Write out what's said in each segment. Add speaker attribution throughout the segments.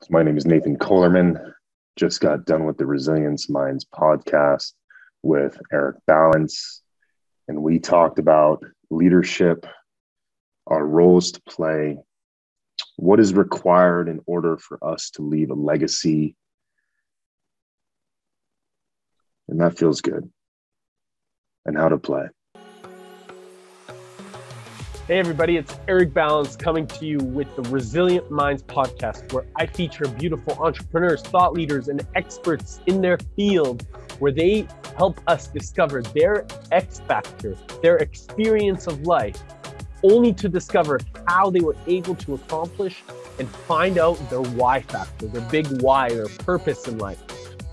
Speaker 1: My name is Nathan Kohlerman. Just got done with the Resilience Minds podcast with Eric Balance, and we talked about leadership, our roles to play, what is required in order for us to leave a legacy. And that feels good. And how to play.
Speaker 2: Hey everybody, it's Eric Balance coming to you with the Resilient Minds podcast, where I feature beautiful entrepreneurs, thought leaders, and experts in their field, where they help us discover their X factor, their experience of life, only to discover how they were able to accomplish and find out their Y factor, their big why, their purpose in life.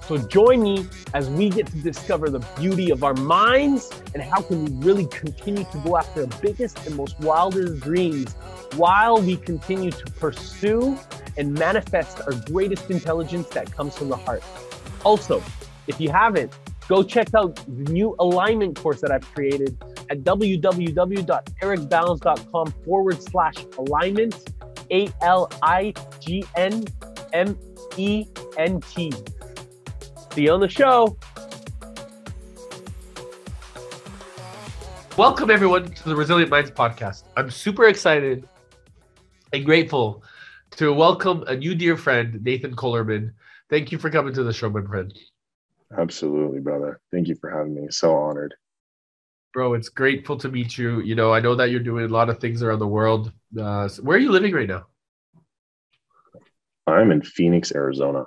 Speaker 2: So join me as we get to discover the beauty of our minds and how can we really continue to go after the biggest and most wildest dreams while we continue to pursue and manifest our greatest intelligence that comes from the heart. Also, if you haven't, go check out the new alignment course that I've created at www.ericbalance.com/alignment, ALIGNMENT. See you on the show.
Speaker 3: Welcome everyone to the Resilient Minds podcast. I'm super excited and grateful to welcome a new dear friend, Nathan Kohlerman. Thank you for coming to the show, my friend.
Speaker 1: Absolutely, brother. Thank you for having me. So honored.
Speaker 3: Bro, it's grateful to meet you. You know, I know that you're doing a lot of things around the world. Where are you living right now?
Speaker 1: I'm in Phoenix, Arizona.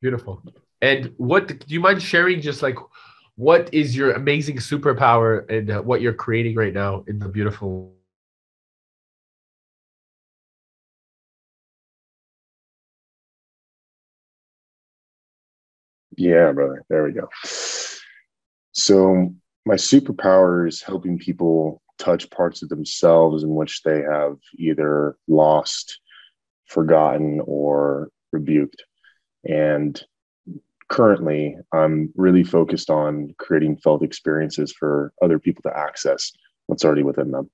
Speaker 3: Beautiful. And do you mind sharing just like, what is your amazing superpower and what you're creating right now in the beautiful?
Speaker 1: Yeah, brother. There we go. So my superpower is helping people touch parts of themselves in which they have either lost, forgotten, or rebuked. And currently, I'm really focused on creating felt experiences for other people to access what's already within them,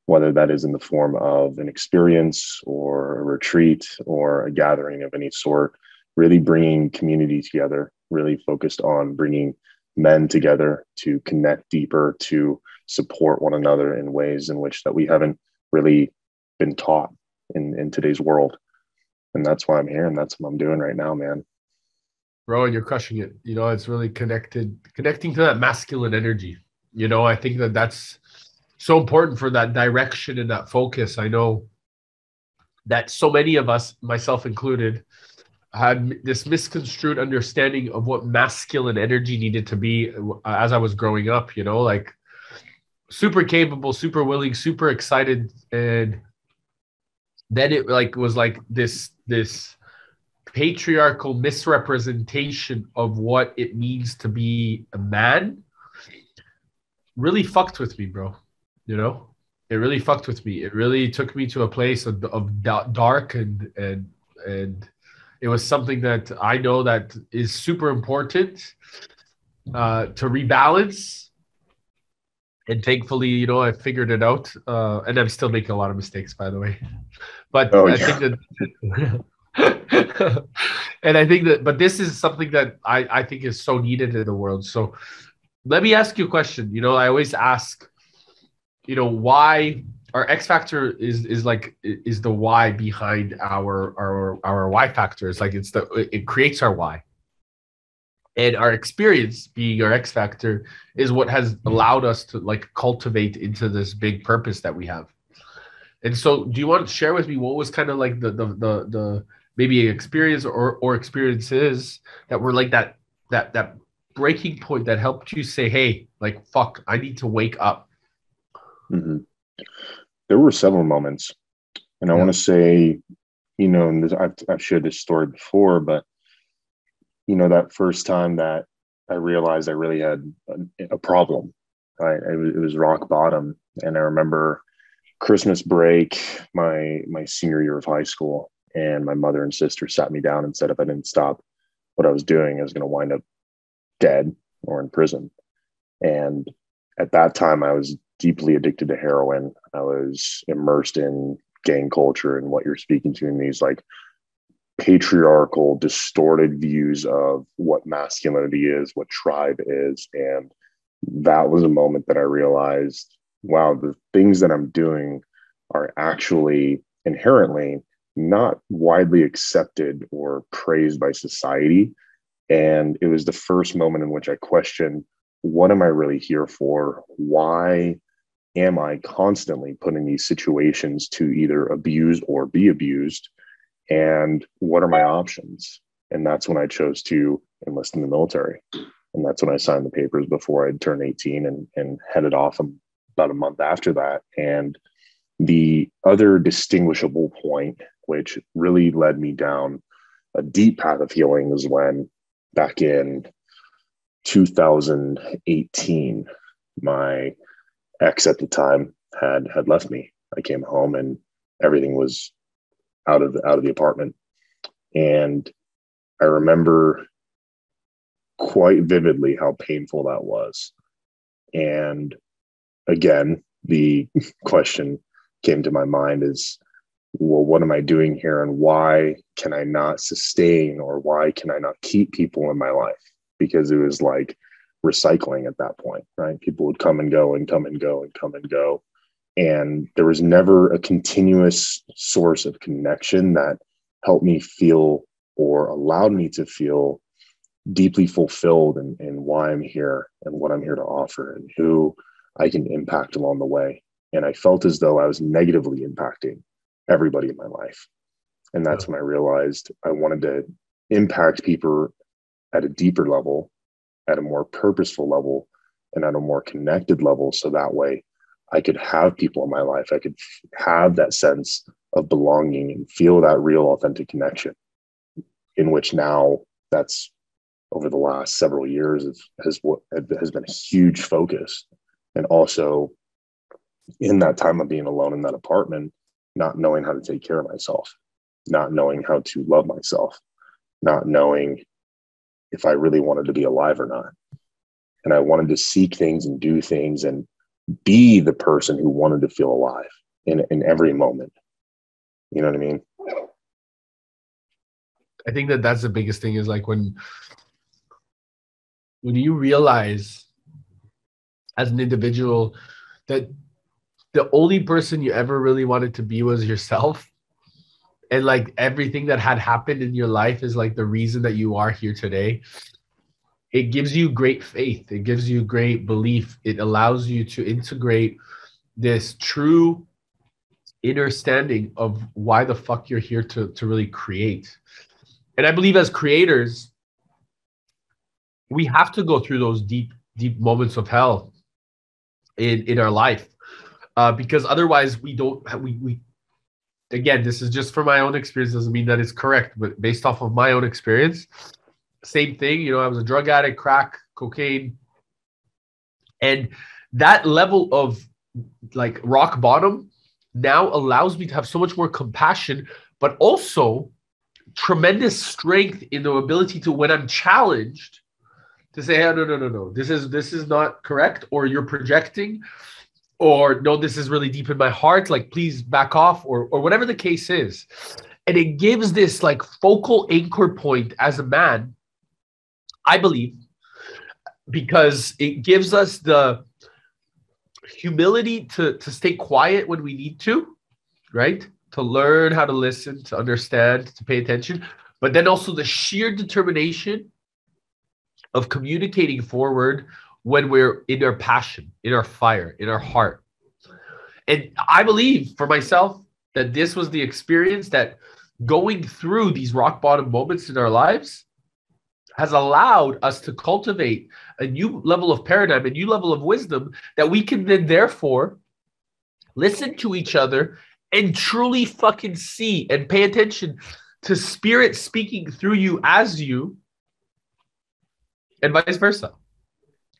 Speaker 1: whether that is in the form of an experience or a retreat or a gathering of any sort, really bringing community together, really focused on bringing men together to connect deeper, to support one another in ways in which that we haven't really been taught in today's world. And that's why I'm here, and that's what I'm doing right now, man.
Speaker 3: Bro, and you're crushing it. You know, it's really connecting to that masculine energy. You know, I think that's so important for that direction and that focus. I know that so many of us, myself included, had this misconstrued understanding of what masculine energy needed to be as I was growing up, you know, like super capable, super willing, super excited. And then it was like this patriarchal misrepresentation of what it means to be a man really fucked with me, bro. You know, it really fucked with me. It really took me to a place of dark and it was something that I know that is super important to rebalance. And thankfully, you know, I figured it out. And I'm still making a lot of mistakes, by the way. But I think that and I think that, but this is something that I think is so needed in the world. So let me ask you a question. You know, I always ask, you know, why our X factor is the why behind our Y factor. It's like it creates our why. And our experience being our X factor is what has allowed us to like cultivate into this big purpose that we have. And so do you want to share with me what was kind of like the maybe an experience or experiences that were like that breaking point that helped you say, hey, like, fuck, I need to wake up?
Speaker 1: Mm-hmm. There were several moments. And I want to say, you know, and I've shared this story before, but, you know, that first time that I realized I really had a problem, right? It was rock bottom. And I remember Christmas break, my senior year of high school, and my mother and sister sat me down and said if I didn't stop what I was doing, I was going to wind up dead or in prison. And at that time, I was deeply addicted to heroin. I was immersed in gang culture and what you're speaking to in these like patriarchal, distorted views of what masculinity is, what tribe is. And that was a moment that I realized, wow, the things that I'm doing are actually inherently not widely accepted or praised by society. And it was the first moment in which I questioned, what am I really here for? Why am I constantly put in these situations to either abuse or be abused? And what are my options? And that's when I chose to enlist in the military. And that's when I signed the papers before I'd turned 18 and headed off about a month after that. And the other distinguishable point, which really led me down a deep path of healing, is when back in 2018, my ex at the time had left me. I came home and everything was out of the apartment. And I remember quite vividly how painful that was. And again, the question came to my mind is, well, what am I doing here? And why can I not sustain, or why can I not keep people in my life? Because it was like recycling at that point, right? People would come and go and come and go and come and go. And there was never a continuous source of connection that helped me feel or allowed me to feel deeply fulfilled in why I'm here and what I'm here to offer and who I can impact along the way. And I felt as though I was negatively impacting everybody in my life. And that's when I realized I wanted to impact people at a deeper level, at a more purposeful level, and at a more connected level. So that way I could have people in my life. I could have that sense of belonging and feel that real, authentic connection, in which now that's over the last several years has been a huge focus. And also in that time of being alone in that apartment, not knowing how to take care of myself, not knowing how to love myself, not knowing if I really wanted to be alive or not. And I wanted to seek things and do things and be the person who wanted to feel alive in every moment. You know what I mean?
Speaker 3: I think that's the biggest thing, is like when you realize as an individual that the only person you ever really wanted to be was yourself, and like everything that had happened in your life is like the reason that you are here today. It gives you great faith. It gives you great belief. It allows you to integrate this true understanding of why the fuck you're here to really create. And I believe as creators, we have to go through those deep moments of hell in our life, because otherwise we again, this is just from my own experience, doesn't mean that it's correct, but based off of my own experience, same thing. You know, I was a drug addict, crack, cocaine, and that level of like rock bottom now allows me to have so much more compassion, but also tremendous strength in the ability to, when I'm challenged, to say, hey, no, this is not correct, or you're projecting, or no, this is really deep in my heart, like please back off, or whatever the case is. And it gives this like focal anchor point as a man, I believe, because it gives us the humility to stay quiet when we need to, right? To learn how to listen, to understand, to pay attention, but then also the sheer determination of communicating forward when we're in our passion, in our fire, in our heart. And I believe for myself that this was the experience that going through these rock bottom moments in our lives has allowed us to cultivate a new level of paradigm, a new level of wisdom, that we can then therefore listen to each other and truly fucking see and pay attention to spirit speaking through you as you, and vice versa,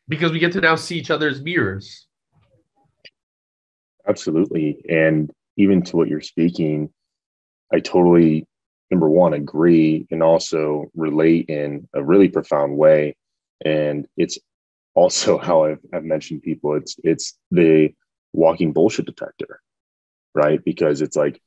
Speaker 3: because we get to now see each other as mirrors.
Speaker 1: Absolutely. And even to what you're speaking, I totally, number one, agree, and also relate in a really profound way. And it's also how I've mentioned people, it's the walking bullshit detector, right? Because it's like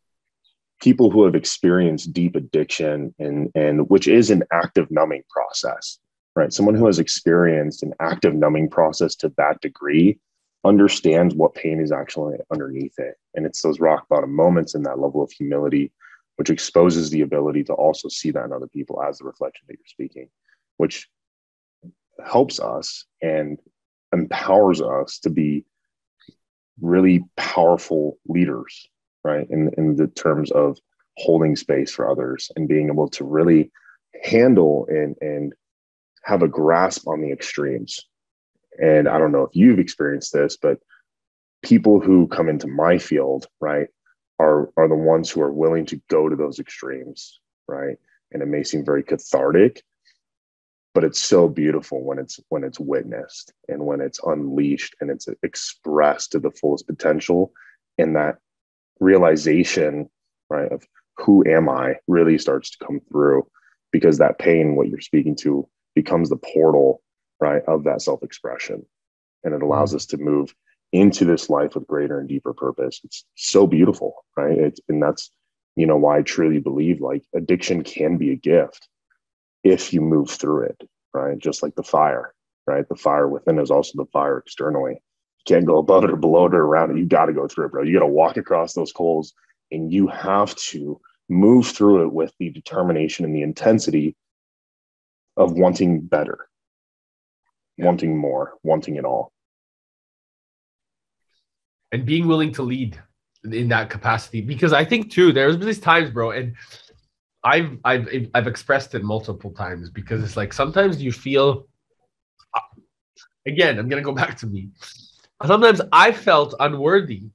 Speaker 1: people who have experienced deep addiction, and which is an active numbing process, right? Someone who has experienced an active numbing process to that degree understands what pain is actually underneath it. And it's those rock bottom moments and that level of humility, which exposes the ability to also see that in other people as the reflection that you're speaking, which helps us and empowers us to be really powerful leaders, right? In the terms of holding space for others and being able to really handle and have a grasp on the extremes. And I don't know if you've experienced this, but people who come into my field, right, are the ones who are willing to go to those extremes, right? And it may seem very cathartic, but it's so beautiful when it's witnessed and when it's unleashed and it's expressed to the fullest potential. And that realization, right, of who am I really starts to come through, because that pain, what you're speaking to, becomes the portal, right, of that self-expression. And it allows us to move into this life with greater and deeper purpose. It's so beautiful, right? And that's, why I truly believe like addiction can be a gift if you move through it, right? Just like the fire, right? The fire within is also the fire externally. You can't go above it or below it or around it. You got to go through it, bro. You got to walk across those coals, and you have to move through it with the determination and the intensity of wanting better, wanting more, wanting it all.
Speaker 3: And being willing to lead in that capacity. Because I think too, there's these times, bro, and I've expressed it multiple times, because it's like sometimes you feel, again, I'm gonna go back to me. Sometimes I felt unworthy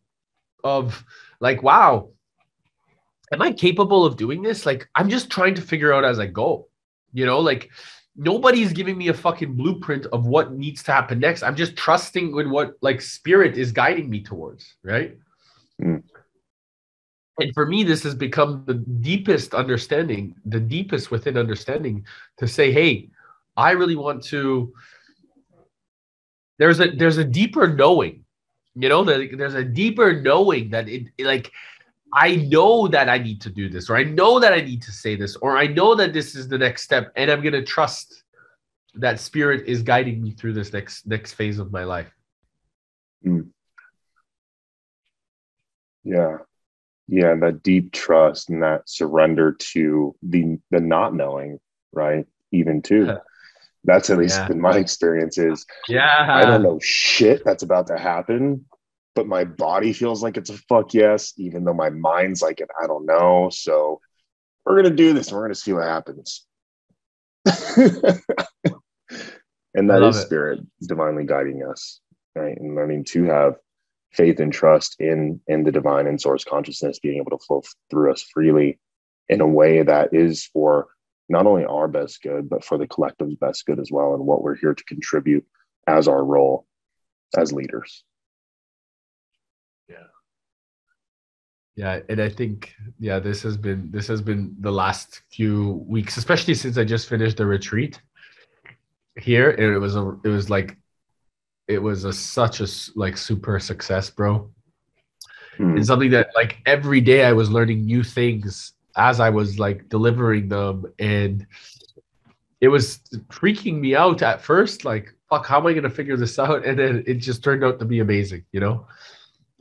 Speaker 3: of, like, wow, am I capable of doing this? Like, I'm just trying to figure out as I go, like nobody's giving me a fucking blueprint of what needs to happen next. I'm just trusting in what like spirit is guiding me towards, right? And for me, this has become the deepest understanding, the deepest within understanding, to say, hey, I really want to, there's a deeper knowing, there's a deeper knowing that it like, I know that I need to do this, or I know that I need to say this, or I know that this is the next step, and I'm going to trust that spirit is guiding me through this next phase of my life.
Speaker 1: Yeah, that deep trust and that surrender to the not knowing, right? Even too. That's at least in my experience is, I don't know shit that's about to happen, but my body feels like it's a fuck yes, even though my mind's like, I don't know. So we're going to do this and we're going to see what happens. And that is spirit divinely guiding us, right? And learning to have faith and trust in the divine and source consciousness being able to flow through us freely in a way that is for not only our best good, but for the collective's best good as well, and what we're here to contribute as our role as leaders.
Speaker 3: Yeah, and I think this has been the last few weeks, especially since I just finished the retreat here. And it was such a like super success, bro. And something that like every day I was learning new things as I was like delivering them, and it was freaking me out at first, like, fuck, how am I going to figure this out? And then it just turned out to be amazing,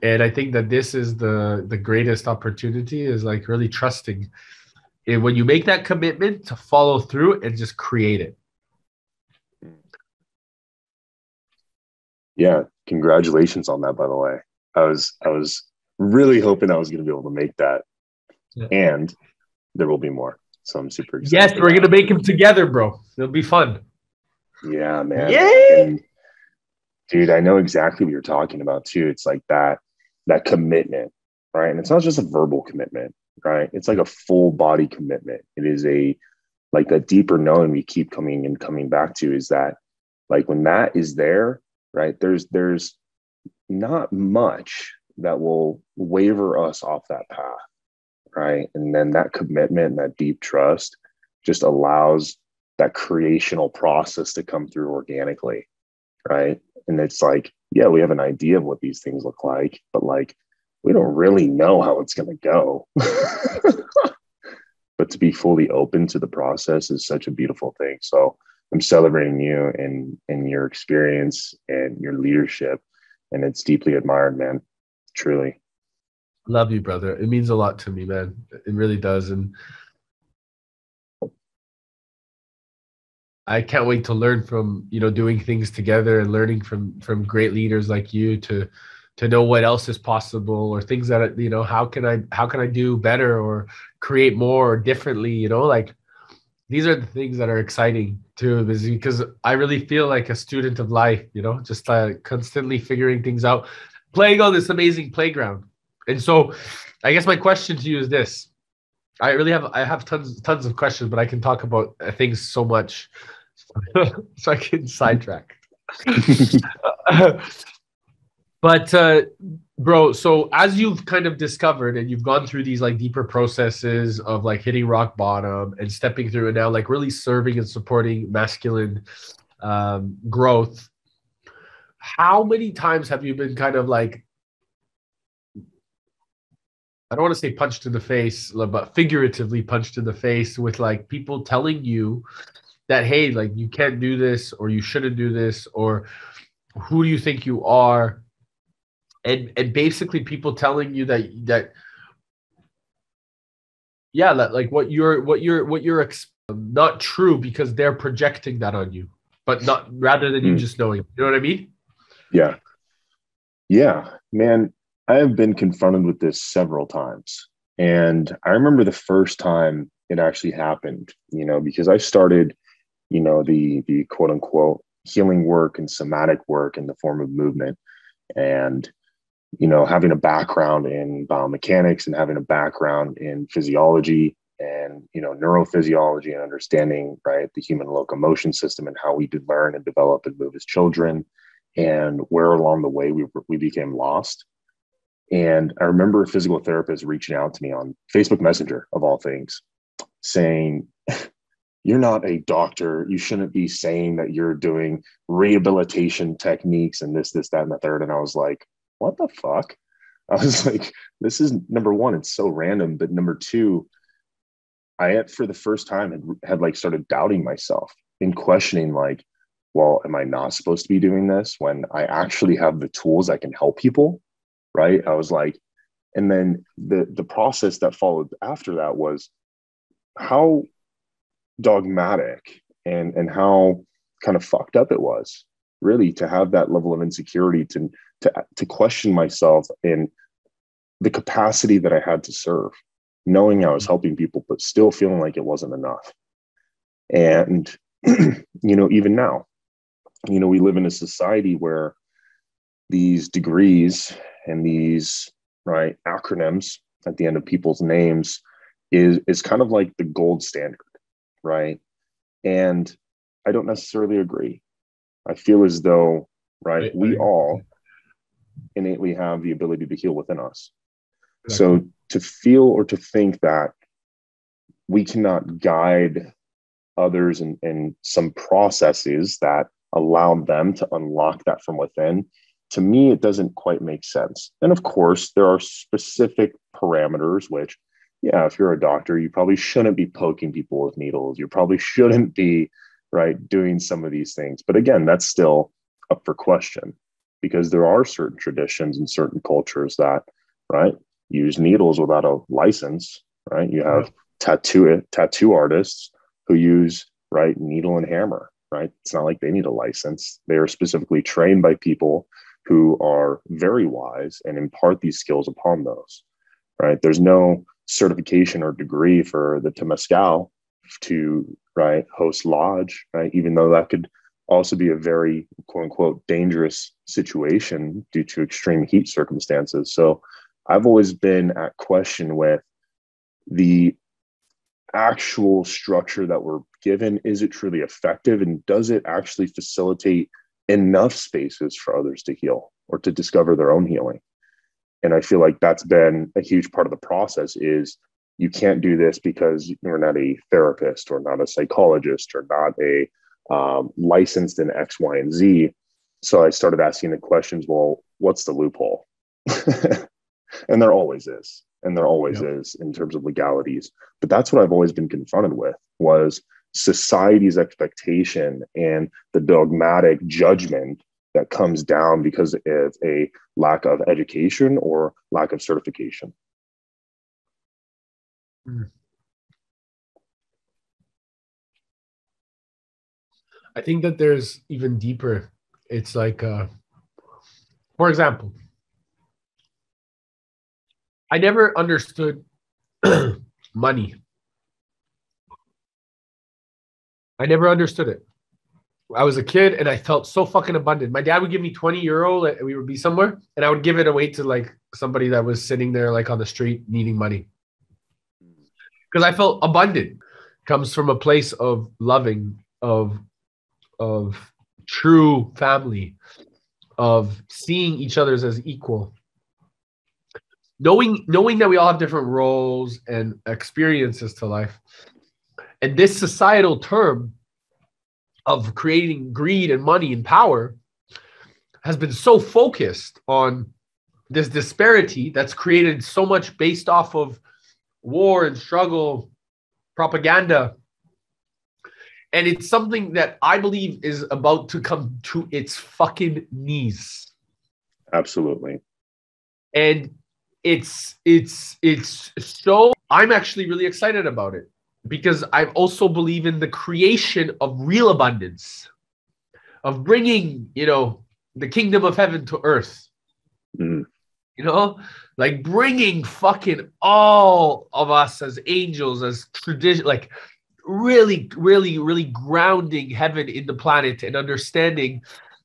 Speaker 3: And I think that this is the greatest opportunity, is like really trusting. And when you make that commitment to follow through and just create it.
Speaker 1: Yeah, congratulations on that, by the way. I was really hoping I was going to be able to make that. Yeah. And there will be more. So I'm super excited.
Speaker 3: Yes, we're going to make them together, bro. It'll be fun.
Speaker 1: Yeah, man.
Speaker 3: Yay!
Speaker 1: And, dude, I know exactly what you're talking about too. It's like that commitment, right? And it's not just a verbal commitment, right? It's like a full body commitment. It is like that deeper knowing we keep coming back to, is that like when that is there, right? There's not much that will waver us off that path, right? And then that commitment and that deep trust just allows that creational process to come through organically, right? And it's like, yeah, we have an idea of what these things look like, but like we don't really know how it's going to go. But to be fully open to the process is such a beautiful thing. So I'm celebrating you and your experience and your leadership. And it's deeply admired, man. Truly.
Speaker 3: Love you, brother. It means a lot to me, man. It really does. And I can't wait to learn from, doing things together and learning from great leaders like you to know what else is possible, or things that, how can I do better or create more or differently, like these are the things that are exciting too, because I really feel like a student of life, just constantly figuring things out, playing on this amazing playground. And so I guess my question to you is this. I have tons of questions, but I can talk about things so much, so I can sidetrack. But bro, so as you've kind of discovered and you've gone through these like deeper processes of like hitting rock bottom and stepping through it now, like really serving and supporting masculine growth, how many times have you been kind of like, I don't want to say punched in the face, but figuratively punched in the face with like people telling you that, hey, like you can't do this, or you shouldn't do this, or who do you think you are? And basically people telling you that yeah, that like what you're not true, because they're projecting that on you, but not, rather than you just knowing. You know what I mean?
Speaker 1: Yeah, man. I have been confronted with this several times. And I remember the first time it actually happened, because I started, the quote unquote healing work and somatic work in the form of movement. And, having a background in biomechanics and having a background in physiology and, neurophysiology and understanding, right, the human locomotion system and how we did learn and develop and move as children, and where along the way we became lost. And I remember a physical therapist reaching out to me on Facebook Messenger, of all things, saying, you're not a doctor. You shouldn't be saying that you're doing rehabilitation techniques and this, that, and the third. And I was like, what the fuck? I was like, this is, number one, it's so random. But number two, I, for the first time, had like started doubting myself and questioning, like, well, am I not supposed to be doing this when I actually have the tools that can help people? Right. I was like, and then the process that followed after that was how dogmatic and how kind of fucked up it was, really, to have that level of insecurity, to question myself and the capacity that I had to serve, knowing I was helping people, but still feeling like it wasn't enough. And, even now, we live in a society where these degrees and these, right, acronyms at the end of people's names is kind of like the gold standard, right? And I don't necessarily agree. I feel as though, right, we all innately have the ability to heal within us. Exactly. So to feel or to think that we cannot guide others in some processes that allow them to unlock that from within, to me, it doesn't quite make sense. And of course, there are specific parameters, which, yeah, if you're a doctor, you probably shouldn't be poking people with needles. You probably shouldn't be, right, doing some of these things. But again, that's still up for question, because there are certain traditions and certain cultures that, right, use needles without a license, right? You have tattoo artists who use, right, needle and hammer, right? It's not like they need a license. They are specifically trained by people who are very wise and impart these skills upon those, right? There's no certification or degree for the Temescal to, right, host lodge, right? Even though that could also be a very, quote unquote, dangerous situation due to extreme heat circumstances. So I've always been at question with the actual structure that we're given. Is it truly effective? And does it actually facilitate enough spaces for others to heal or to discover their own healing? And I feel like that's been a huge part of the process. Is you can't do this because you're not a therapist or not a psychologist or not a licensed in X, Y, and Z. So I started asking the questions, well, what's the loophole? And there always is. And there always
Speaker 3: Yep.
Speaker 1: is in terms of legalities. But that's what I've always been confronted with, was society's expectation and the dogmatic judgment that comes down because of a lack of education or lack of certification.
Speaker 3: I think that there's even deeper. It's like, for example, I never understood money. I never understood it. I was a kid and I felt so fucking abundant. My dad would give me 20 euro and we would be somewhere and I would give it away to like somebody that was sitting there like on the street needing money. Because I felt abundant. It comes from a place of loving, of true family, of seeing each other as equal. Knowing that we all have different roles and experiences to life. And this societal term of creating greed and money and power has been so focused on this disparity that's created so much based off of war and struggle, propaganda. And it's something that I believe is about to come to its fucking knees.
Speaker 1: Absolutely.
Speaker 3: And it's so, I'm actually really excited about it because I also believe in the creation of real abundance, of bringing, the kingdom of heaven to earth.
Speaker 1: Mm.
Speaker 3: Like bringing fucking all of us as angels, as tradition, like really, really, really grounding heaven in the planet and understanding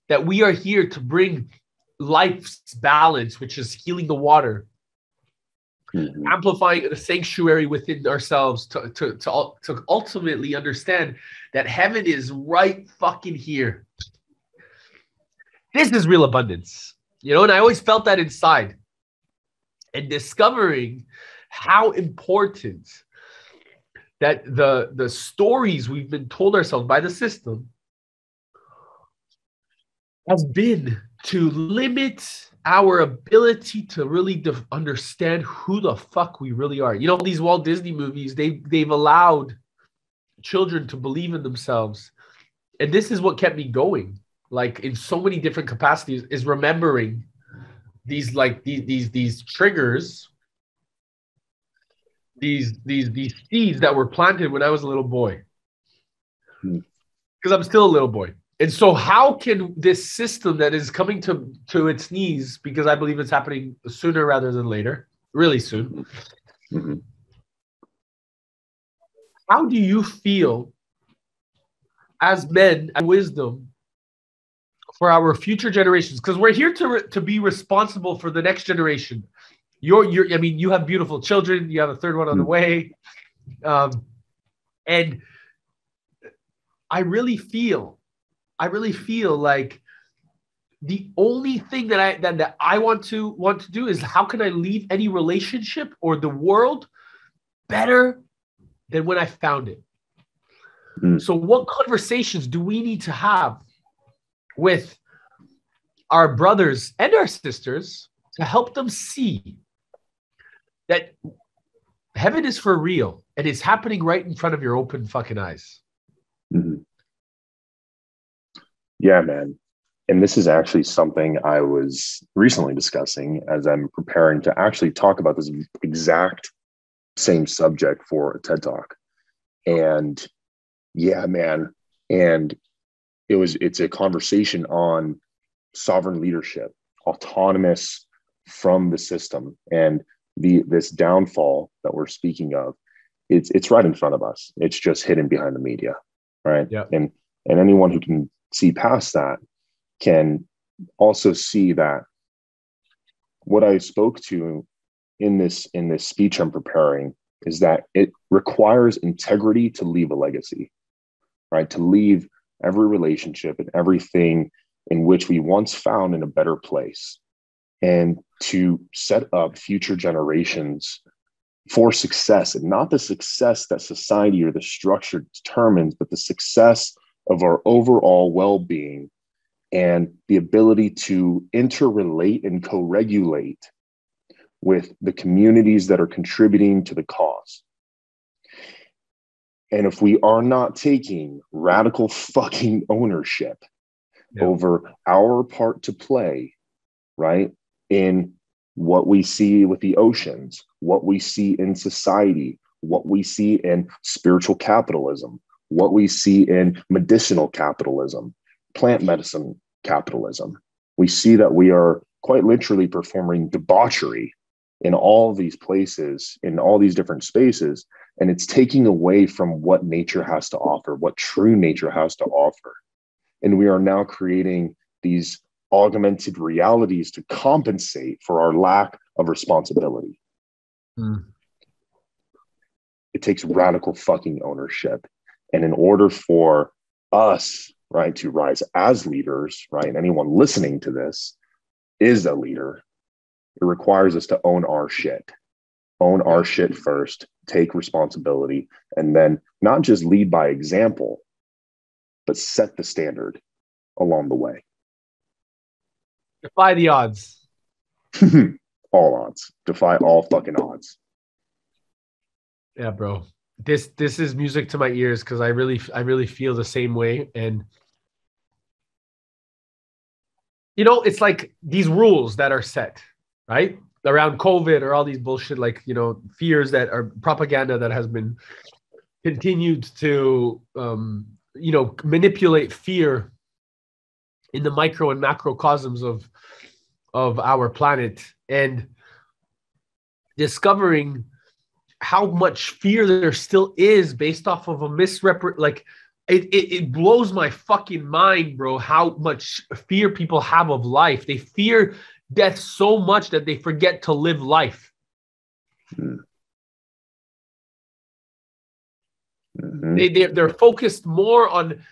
Speaker 3: that we are here to bring life's balance, which is healing the water. Mm-hmm. Amplifying the sanctuary within ourselves to ultimately understand that heaven is right fucking here. This is real abundance, and I always felt that inside. And discovering how important that the stories we've been told ourselves by the system has been to limit our ability to really understand who the fuck we really are. These Walt Disney movies, they've allowed children to believe in themselves. And this is what kept me going, like in so many different capacities, is remembering these triggers, these seeds that were planted when I was a little boy. Because I'm still a little boy. And so how can this system that is coming to its knees, because I believe it's happening sooner rather than later, really soon. Mm-hmm. How do you feel as men and wisdom for our future generations? Because we're here to be responsible for the next generation. You have beautiful children. You have a third one on the way. And I really feel like the only thing that I want to do is how can I leave any relationship or the world better than when I found it? So what conversations do we need to have with our brothers and our sisters to help them see that heaven is for real and it's happening right in front of your open fucking eyes?
Speaker 1: Mm-hmm. Yeah, man. And this is actually something I was recently discussing as I'm preparing to actually talk about this exact same subject for a TED Talk. And yeah, man. And it's a conversation on sovereign leadership, autonomous from the system, and this downfall that we're speaking of. It's right in front of us. It's just hidden behind the media, right?
Speaker 3: Yeah.
Speaker 1: And anyone who can see past that can also see that what I spoke to in this speech I'm preparing is that it requires integrity to leave a legacy, right? To leave every relationship and everything in which we once found in a better place, and to set up future generations for success, and not the success that society or the structure determines, but the success of our overall well-being and the ability to interrelate and co-regulate with the communities that are contributing to the cause. And if we are not taking radical fucking ownership over our part to play, right, in what we see with the oceans, what we see in society, what we see in spiritual capitalism, what we see in medicinal capitalism, plant medicine capitalism, we see that we are quite literally performing debauchery in all these places, in all these different spaces. And it's taking away from what nature has to offer, what true nature has to offer. And we are now creating these augmented realities to compensate for our lack of responsibility. It takes radical fucking ownership. And in order for us, right, to rise as leaders, right, and anyone listening to this is a leader, it requires us to own our shit. Own our shit first, take responsibility, and then not just lead by example, but set the standard along the way.
Speaker 3: Defy the odds.
Speaker 1: All odds. Defy all fucking odds.
Speaker 3: Yeah, bro. This is music to my ears because I really feel the same way. And you know, it's like these rules that are set, right? Around COVID or all these bullshit, like, you know, fears that are propaganda that has been continued to, you know, manipulate fear in the micro and macrocosms of our planet, and discovering how much fear there still is based off of a like it blows my fucking mind, bro, how much fear people have of life. They fear death so much that they forget to live life. They're focused more on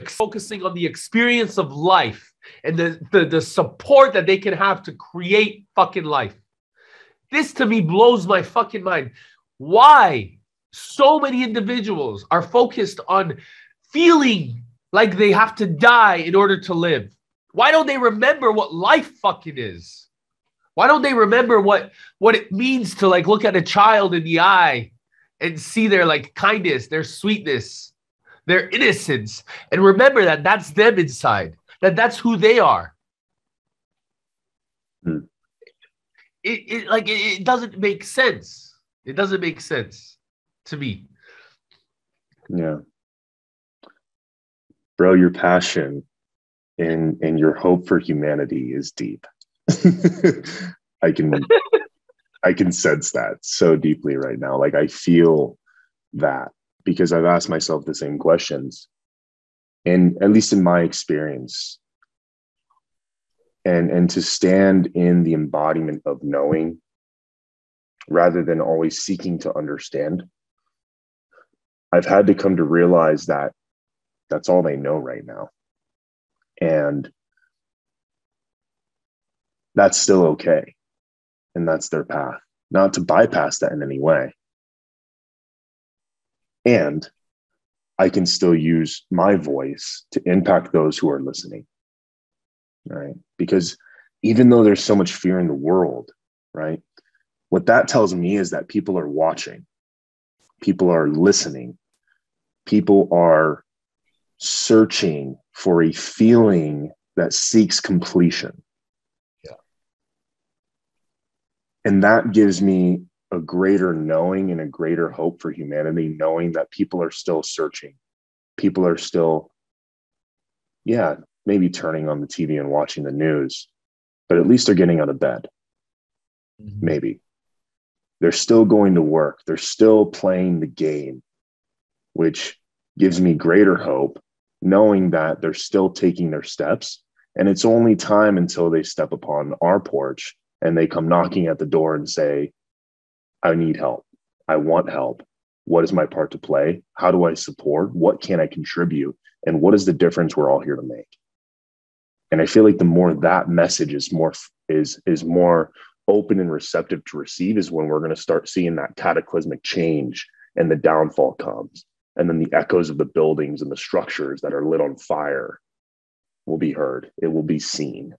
Speaker 3: focusing on the experience of life and the support that they can have to create fucking life. This to me blows my fucking mind. Why so many individuals are focused on feeling like they have to die in order to live? Why don't they remember what life fucking is? Why don't they remember what it means to like look at a child in the eye and see their like kindness, their sweetness, their innocence, and remember that that's them inside, that's who they are. It doesn't make sense. It doesn't make sense to me.
Speaker 1: Yeah. Bro, your passion and your hope for humanity is deep. I can sense that so deeply right now. Like I feel that because I've asked myself the same questions, and at least in my experience, and to stand in the embodiment of knowing rather than always seeking to understand. I've had to come to realize that that's all they know right now. And that's still okay. And that's their path, not to bypass that in any way. And I can still use my voice to impact those who are listening, right? Because even though there's so much fear in the world, right? What that tells me is that people are watching, people are listening, people are searching for a feeling that seeks completion.
Speaker 3: Yeah.
Speaker 1: And that gives me a greater knowing and a greater hope for humanity, knowing that people are still searching. People are still, maybe turning on the TV and watching the news, but at least they're getting out of bed. Mm-hmm. Maybe. They're still going to work. They're still playing the game, which gives me greater hope, knowing that they're still taking their steps. And it's only time until they step upon our porch and they come knocking at the door and say, I need help. I want help. What is my part to play? How do I support? What can I contribute? And what is the difference we're all here to make? And I feel like the more that message is more open and receptive to receive is when we're going to start seeing that cataclysmic change and the downfall comes. And then the echoes of the buildings and the structures that are lit on fire will be heard. It will be seen.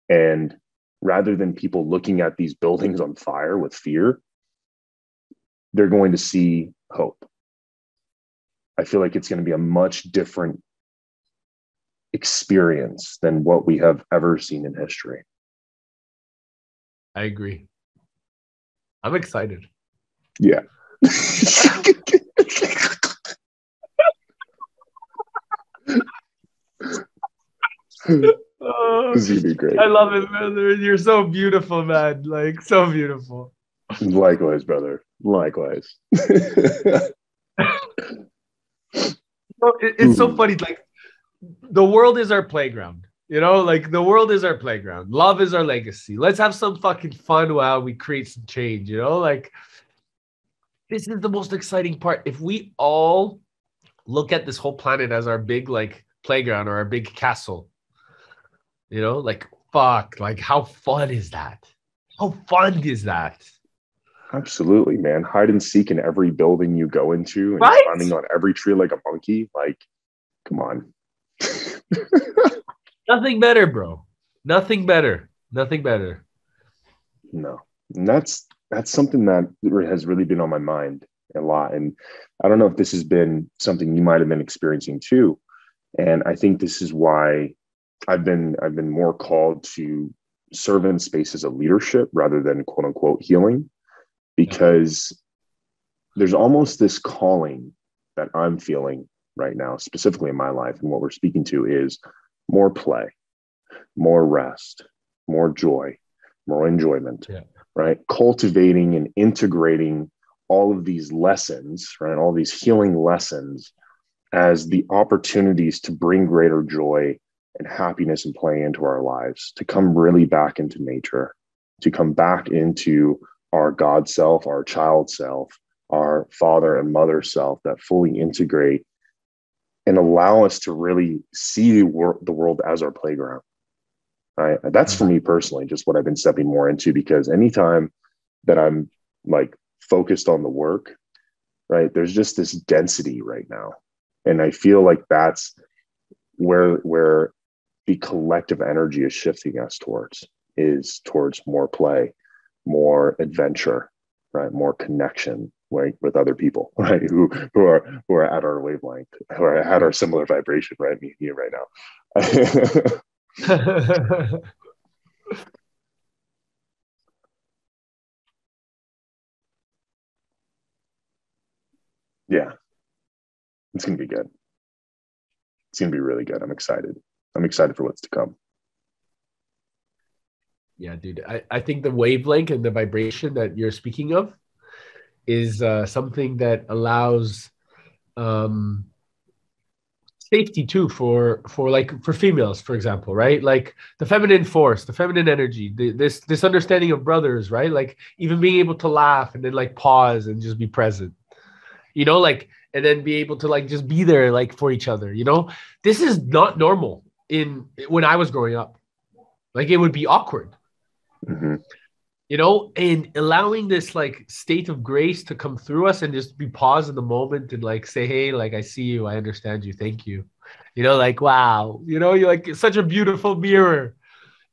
Speaker 1: And rather than people looking at these buildings on fire with fear, they're going to see hope. I feel like it's going to be a much different experience than what we have ever seen in history.
Speaker 3: I agree. I'm excited.
Speaker 1: Yeah. This is gonna be great.
Speaker 3: I love it, brother. You're so beautiful, man. Like, so beautiful.
Speaker 1: Likewise, brother. Likewise.
Speaker 3: It's so funny. Like, the world is our playground. You know, like the world is our playground. Love is our legacy. Let's have some fucking fun while we create some change. You know, like this is the most exciting part. If we all look at this whole planet as our big like playground or our big castle, you know, like fuck, like how fun is that? How fun is that?
Speaker 1: Absolutely, man. Hide and seek in every building you go into and
Speaker 3: Right?
Speaker 1: climbing on every tree like a monkey. Like, come on.
Speaker 3: Nothing better, bro. Nothing better. Nothing better.
Speaker 1: No. And that's something that has really been on my mind a lot. And I don't know if this has been something you might have been experiencing too. And I think this is why I've been more called to serve in spaces of leadership rather than quote unquote healing, because there's almost this calling that I'm feeling right now, specifically in my life. And what we're speaking to is more play, more rest, more joy, more enjoyment, right? Cultivating and integrating all of these lessons, right? All these healing lessons as the opportunities to bring greater joy and happiness and play into our lives, to come really back into nature, to come back into our God self, our child self, our father and mother self that fully integrate and allow us to really see the world as our playground, right? That's for me personally, just what I've been stepping more into, because anytime that I'm like focused on the work, right, there's just this density right now. And I feel like that's where the collective energy is shifting us towards more play, more adventure, right? More connection, right, with other people, right? Who are at our wavelength, who are at our similar vibration, right? Me and you right now. Yeah, it's gonna be good. It's gonna be really good. I'm excited. I'm excited for what's to come.
Speaker 3: Yeah, dude. I think the wavelength and the vibration that you're speaking of is something that allows safety too for females, for example, right? Like the feminine force, the feminine energy, this understanding of brothers, right? Like even being able to laugh and then like pause and just be present, you know, like, and then be able to like just be there like for each other, you know. This is not normal when I was growing up. Like it would be awkward.
Speaker 1: Mm-hmm.
Speaker 3: You know, and allowing this like state of grace to come through us and just be paused in the moment and like say, hey, like I see you, I understand you, thank you. You know, like wow, you know, you're like such a beautiful mirror.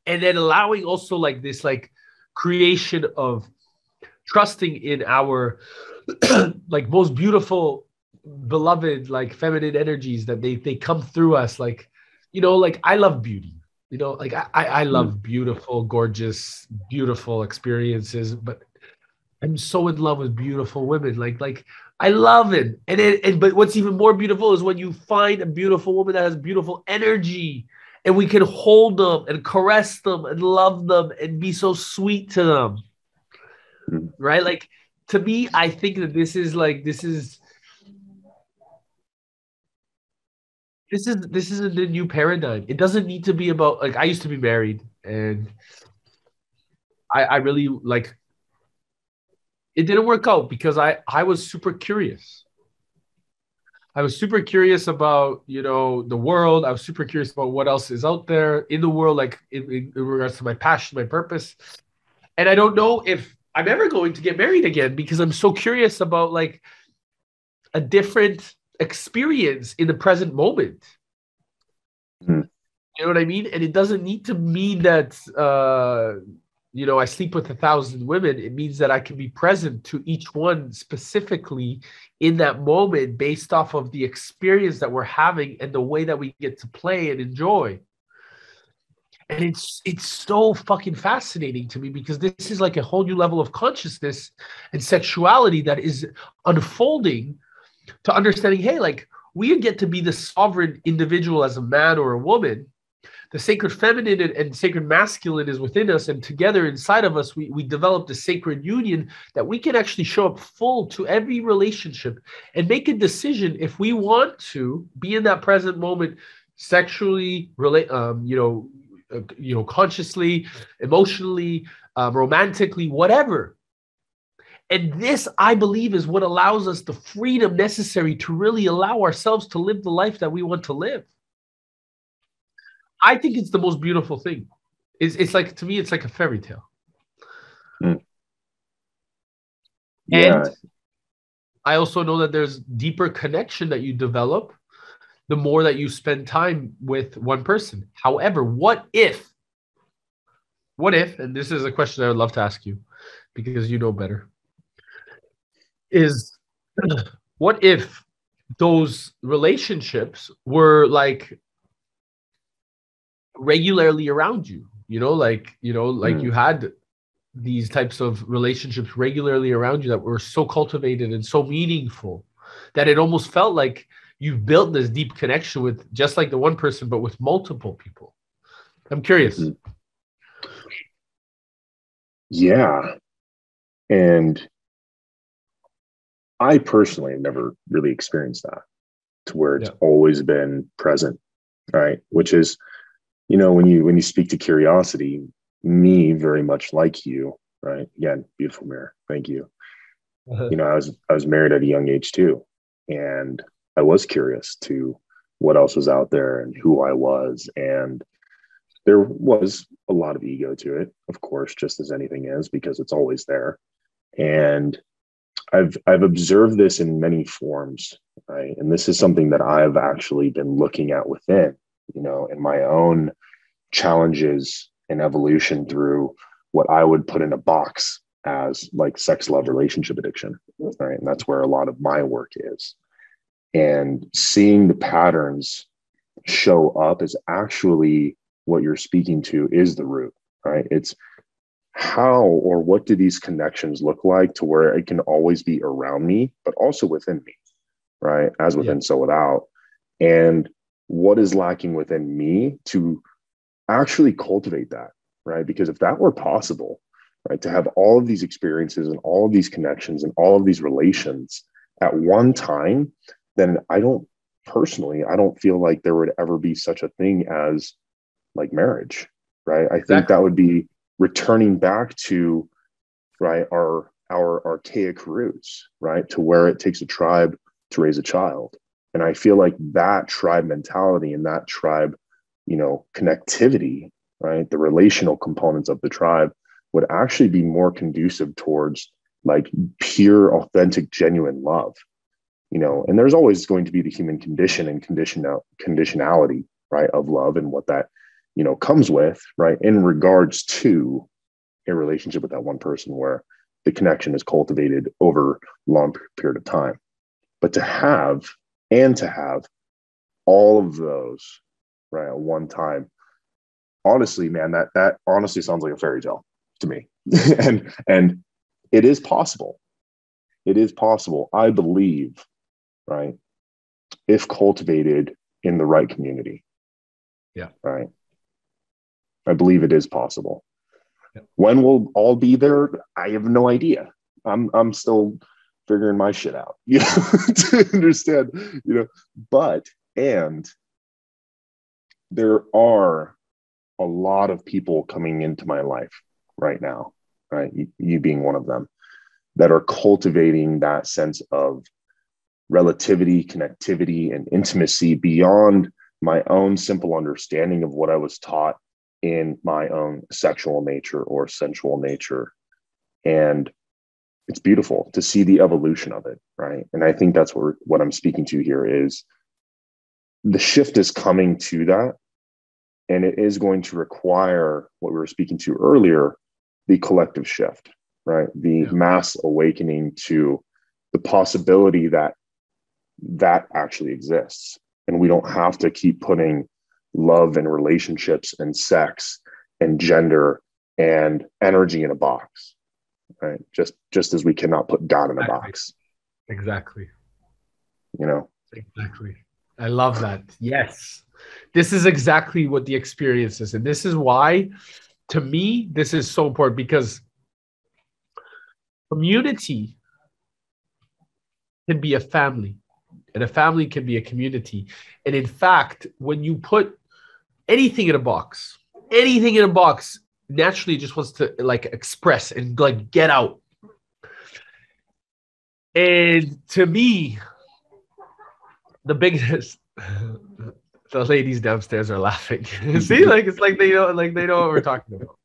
Speaker 3: And then allowing also like this like creation of trusting in our like most beautiful, beloved, like feminine energies that they come through us. Like, you know, like I love beauty. You know, like I love beautiful, gorgeous, beautiful experiences, but I'm so in love with beautiful women. Like I love it. But what's even more beautiful is when you find a beautiful woman that has beautiful energy and we can hold them and caress them and love them and be so sweet to them. Right? Like to me, I think that this is the new paradigm. It doesn't need to be about like I used to be married and I really like it didn't work out because I was super curious. I was super curious about, you know, the world. I was super curious about what else is out there in the world, like in regards to my passion, my purpose. And I don't know if I'm ever going to get married again because I'm so curious about like a different experience in the present moment. You know what I mean? And it doesn't need to mean that, I sleep with 1,000 women. It means that I can be present to each one specifically in that moment based off of the experience that we're having and the way that we get to play and enjoy. And it's so fucking fascinating to me because this is like a whole new level of consciousness and sexuality that is unfolding to understanding, hey, like we get to be the sovereign individual as a man or a woman. The sacred feminine and sacred masculine is within us, and together inside of us, we develop the sacred union that we can actually show up full to every relationship and make a decision if we want to be in that present moment sexually, consciously, emotionally, romantically, whatever. And this, I believe, is what allows us the freedom necessary to really allow ourselves to live the life that we want to live. I think it's the most beautiful thing. It's like, to me, it's like a fairy tale.
Speaker 1: Mm.
Speaker 3: And I also know that there's deeper connection that you develop the more that you spend time with one person. However, what if, and this is a question I would love to ask you because you know better, is what if those relationships were like regularly around you, you had these types of relationships regularly around you that were so cultivated and so meaningful that it almost felt like you've built this deep connection with just like the one person, but with multiple people. I'm curious.
Speaker 1: Mm-hmm. Yeah. And I personally have never really experienced that to where it's always been present, right? Which is, when you speak to curiosity, me very much like you, right? Again, beautiful mirror. Thank you. I was married at a young age too. And I was curious to what else was out there and who I was. And there was a lot of ego to it, of course, just as anything is, because it's always there. And I've observed this in many forms, right? And this is something that I've actually been looking at within, in my own challenges and evolution through what I would put in a box as like sex, love, relationship addiction, right? And that's where a lot of my work is. And seeing the patterns show up is actually what you're speaking to is the root, right? It's how or what do these connections look like to where it can always be around me, but also within me, right? As within, so without. And what is lacking within me to actually cultivate that, right? Because if that were possible, right, to have all of these experiences and all of these connections and all of these relations at one time, then I don't feel like there would ever be such a thing as like marriage, right? I think that would be returning back to, right, our archaic roots, right, to where it takes a tribe to raise a child. And I feel like that tribe mentality and that tribe, connectivity, right, the relational components of the tribe would actually be more conducive towards like pure, authentic, genuine love, and there's always going to be the human condition and conditionality, right, of love and what that, comes with, right, in regards to a relationship with that one person where the connection is cultivated over a long period of time. But to have all of those, right, at one time, honestly, man, that honestly sounds like a fairy tale to me. and it is possible. It is possible, I believe, right, if cultivated in the right community.
Speaker 3: Yeah.
Speaker 1: Right. I believe it is possible.
Speaker 3: Yeah.
Speaker 1: When we'll all be there, I have no idea. I'm still figuring my shit out, to understand, but there are a lot of people coming into my life right now, right? You being one of them, that are cultivating that sense of relativity, connectivity, and intimacy beyond my own simple understanding of what I was taught in my own sexual nature or sensual nature. And it's beautiful to see the evolution of it, right? And I think that's what I'm speaking to here is the shift is coming to that, And it is going to require what we were speaking to earlier, the collective shift, right? The mass awakening to the possibility that that actually exists. And we don't have to keep putting love and relationships and sex and gender and energy in a box, right? Just as we cannot put God in a box.
Speaker 3: Exactly.
Speaker 1: You know?
Speaker 3: Exactly. I love that. Yes. This is exactly what the experience is. And this is why, to me, this is so important, because community can be a family, and a family can be a community. And in fact, when you put anything in a box, naturally just wants to like express and like get out. And to me, the biggest the ladies downstairs are laughing. See, like it's like they know what we're talking about.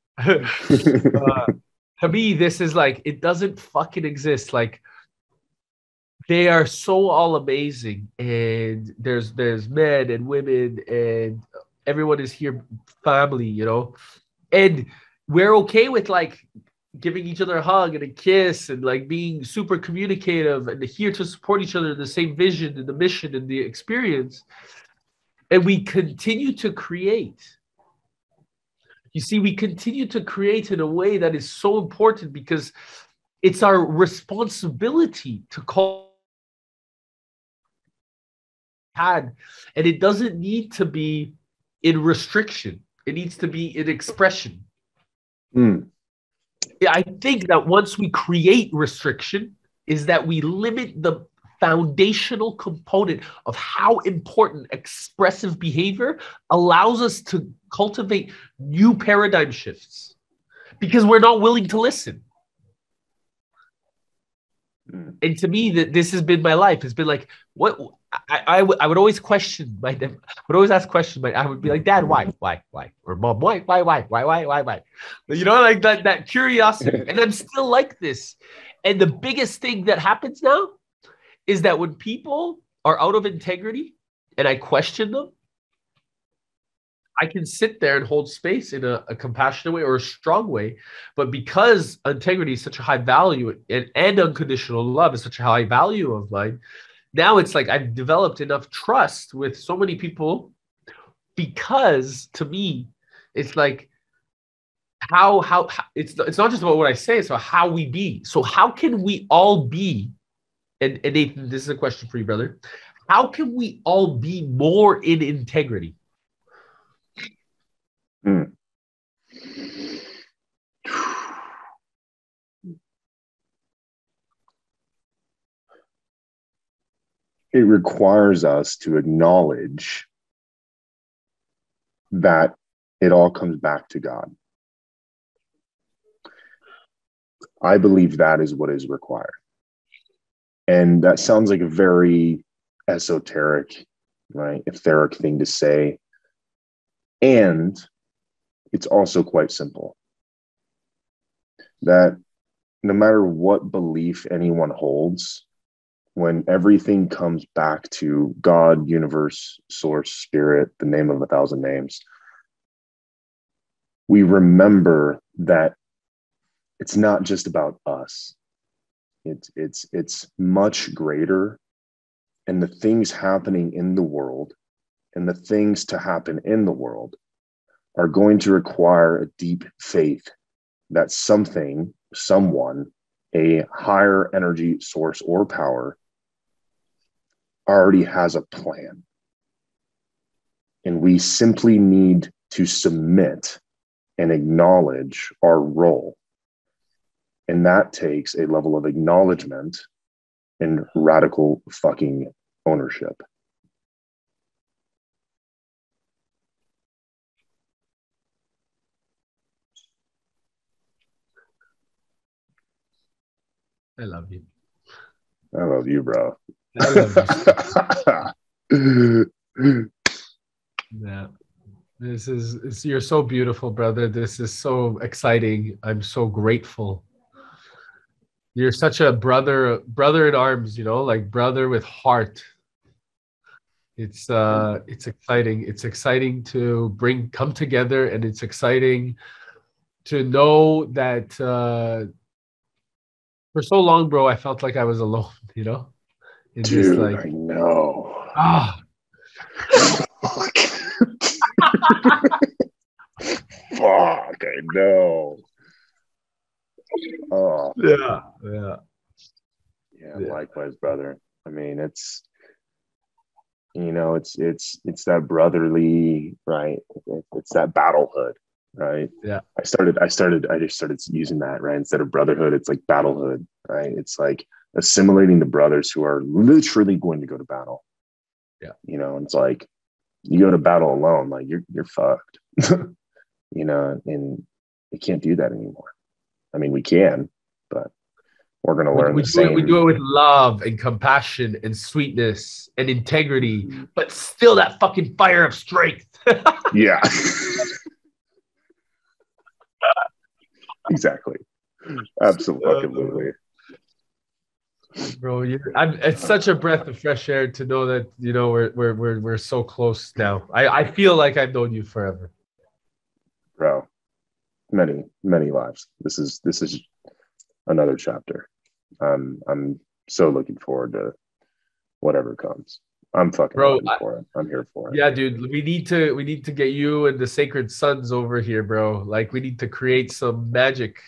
Speaker 3: To me, this is like, it doesn't fucking exist. Like, they are so all amazing, and there's men and women, and everyone is here, family, you know, and we're okay with like giving each other a hug and a kiss and like being super communicative and here to support each other in the same vision and the mission and the experience. And we continue to create. You see, we continue to create in a way that is so important, because it's our responsibility to call had, and it doesn't need to be in restriction. It needs to be in expression. Yeah, I think that once we create restriction, is that we limit the foundational component of how important expressive behavior allows us to cultivate new paradigm shifts, because we're not willing to listen. And to me, that this has been my life. It's been like, what I would always question I would always ask questions. I would be like, Dad, why? Or Mom, why? You know, like that curiosity. And I'm still like this. And the biggest thing that happens now is that when people are out of integrity and I question them, I can sit there and hold space in a compassionate way or a strong way. But because integrity is such a high value, and unconditional love is such a high value of mine, now it's like I've developed enough trust with so many people, because to me, it's like how it's not just about what I say, it's about how we be. So how can we all be, and Nathan, this is a question for you, brother. How can we all be more in integrity?
Speaker 1: It requires us to acknowledge that it all comes back to God. I believe that is what is required. And that sounds like a very esoteric, right, etheric thing to say. And it's also quite simple. That no matter what belief anyone holds, when everything comes back to God, universe, source, spirit, the name of 1,000 names, we remember that it's not just about us. It's much greater, and the things happening in the world and the things to happen in the world are going to require a deep faith that something, someone, a higher energy source or power already has a plan. And we simply need to submit and acknowledge our role. And that takes a level of acknowledgement and radical fucking ownership.
Speaker 3: I love you.
Speaker 1: I love you, bro.
Speaker 3: I love you. Yeah. You're so beautiful, brother. This is so exciting. I'm so grateful. You're such a brother in arms, you know, like brother with heart. It's exciting. It's exciting to come together, and it's exciting to know that for so long, bro, I felt like I was alone, in this
Speaker 1: Dude,
Speaker 3: like
Speaker 1: I know.
Speaker 3: ah.
Speaker 1: Fuck. Fuck, I know. Oh,
Speaker 3: Yeah.
Speaker 1: yeah, likewise, brother. I mean, it's it's that brotherly, right? It's that battlehood, right?
Speaker 3: Yeah.
Speaker 1: I just started using that, right? Instead of brotherhood, it's like battlehood, right? It's like assimilating the brothers who are literally going to go to battle.
Speaker 3: Yeah.
Speaker 1: And it's like you go to battle alone, like you're fucked. And we can't do that anymore. I mean, we can, but we're going to learn the same.
Speaker 3: We do it with love and compassion and sweetness and integrity, but still that fucking fire of strength.
Speaker 1: Yeah. Exactly. Absolutely.
Speaker 3: Bro, it's such a breath of fresh air to know that we're so close now. I feel like I've known you forever,
Speaker 1: bro. Many lives. This is another chapter. I'm so looking forward to whatever comes. I'm fucking ready for it. I'm here for it.
Speaker 3: Yeah, dude. We need to get you and the Sacred Sons over here, bro. Like we need to create some magic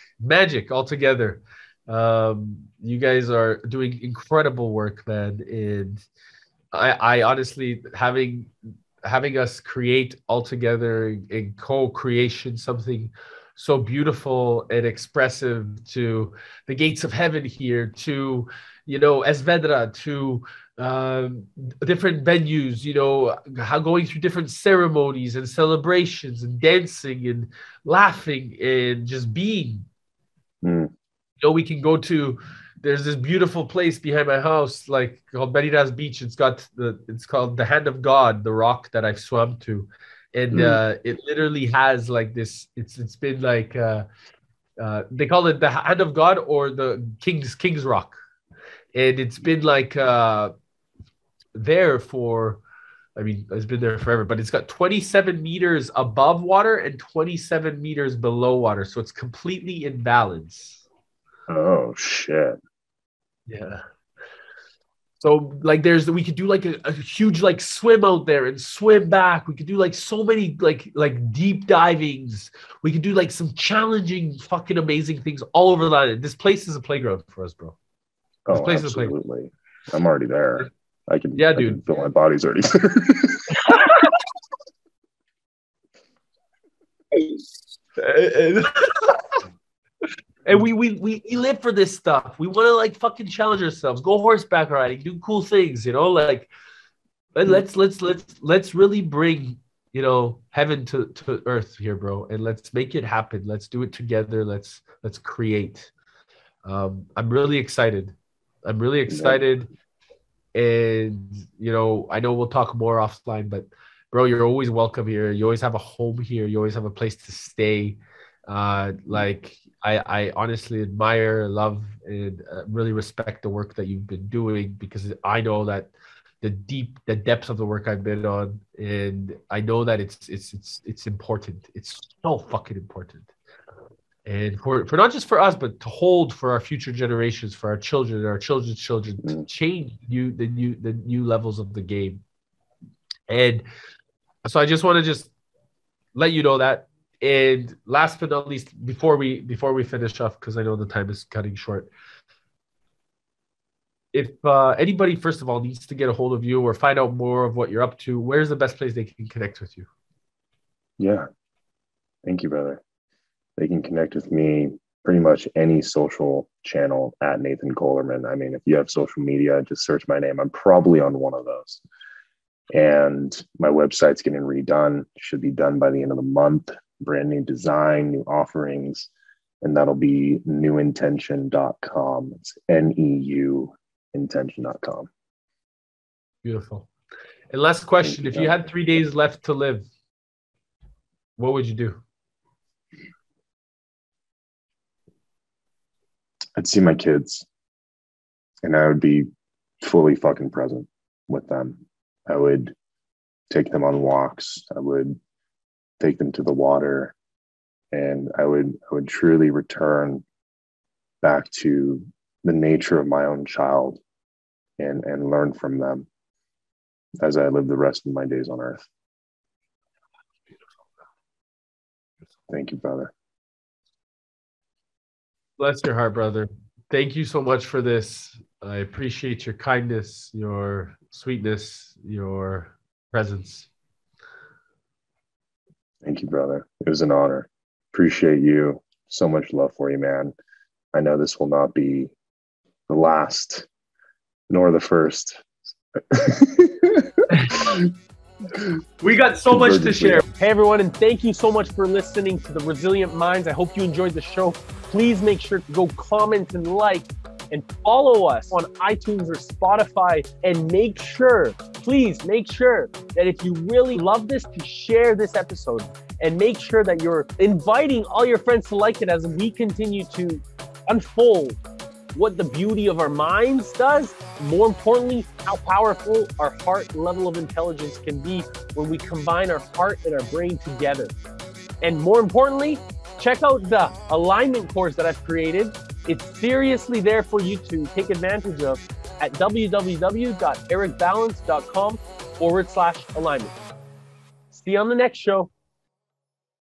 Speaker 3: all together. You guys are doing incredible work, man. And I honestly having us create all together in co-creation something so beautiful and expressive to the gates of heaven here, to Esvedra, to different venues, how going through different ceremonies and celebrations and dancing and laughing and just being. We can go to, there's this beautiful place behind my house, like called Beriras Beach. It's called the Hand of God, the rock that I've swum to. And it literally has like this, it's been like, they call it the Hand of God or the King's Rock. And it's been like there for, I mean, it's been there forever, but it's got 27 meters above water and 27 meters below water. So it's completely in balance.
Speaker 1: Oh, shit.
Speaker 3: Yeah. So like we could do like a huge like swim out there and swim back. We could do like so many like deep divings. We could do like some challenging fucking amazing things all over the island. This place is a playground for us, bro.
Speaker 1: This place absolutely. I'm already there. I can feel my body's already there.
Speaker 3: And we live for this stuff. We want to like fucking challenge ourselves, go horseback riding, do cool things, like let's really bring, heaven to earth here, bro. And let's make it happen. Let's do it together. Let's create. I'm really excited. And I know we'll talk more offline, but bro, you're always welcome here. You always have a home here. You always have a place to stay. Like I honestly admire, love, and really respect the work that you've been doing, because I know that the depths of the work I've been on, and I know that it's important. It's so fucking important. And for not just for us, but to hold for our future generations, for our children, our children's children, to change the new levels of the game. And so I just want to just let you know that. And last but not least, before we finish off, because I know the time is cutting short, if anybody, first of all, needs to get a hold of you or find out more of what you're up to, where's the best place they can connect with you?
Speaker 1: Yeah. Thank you, brother. They can connect with me pretty much any social channel at Nathan Kohlerman. I mean, if you have social media, just search my name. I'm probably on one of those. And my website's getting redone. Should be done by the end of the month. Brand new design, new offerings, and that'll be newintention.com. It's NEU intention.com.
Speaker 3: Beautiful. And last question, if you had 3 days left to live, what would you do?
Speaker 1: I'd see my kids, and I would be fully fucking present with them. I would take them on walks. I would take them to the water, and I would truly return back to the nature of my own child and learn from them as I live the rest of my days on earth. Thank you, brother.
Speaker 3: Bless your heart, brother. Thank you so much for this. I appreciate your kindness, your sweetness, your presence.
Speaker 1: Thank you, brother. It was an honor. Appreciate you. So much love for you, man. I know this will not be the last, nor the first.
Speaker 3: We got so much to share.
Speaker 2: Hey, everyone, and thank you so much for listening to The Resilient Minds. I hope you enjoyed the show. Please make sure to go comment and like and follow us on iTunes or Spotify. And make sure, please make sure that if you really love this, to share this episode. And make sure that you're inviting all your friends to like it as we continue to unfold what the beauty of our minds does. More importantly, how powerful our heart level of intelligence can be when we combine our heart and our brain together. And more importantly, check out the alignment course that I've created. It's seriously there for you to take advantage of at www.ericbalance.com/alignment. See you on the next show.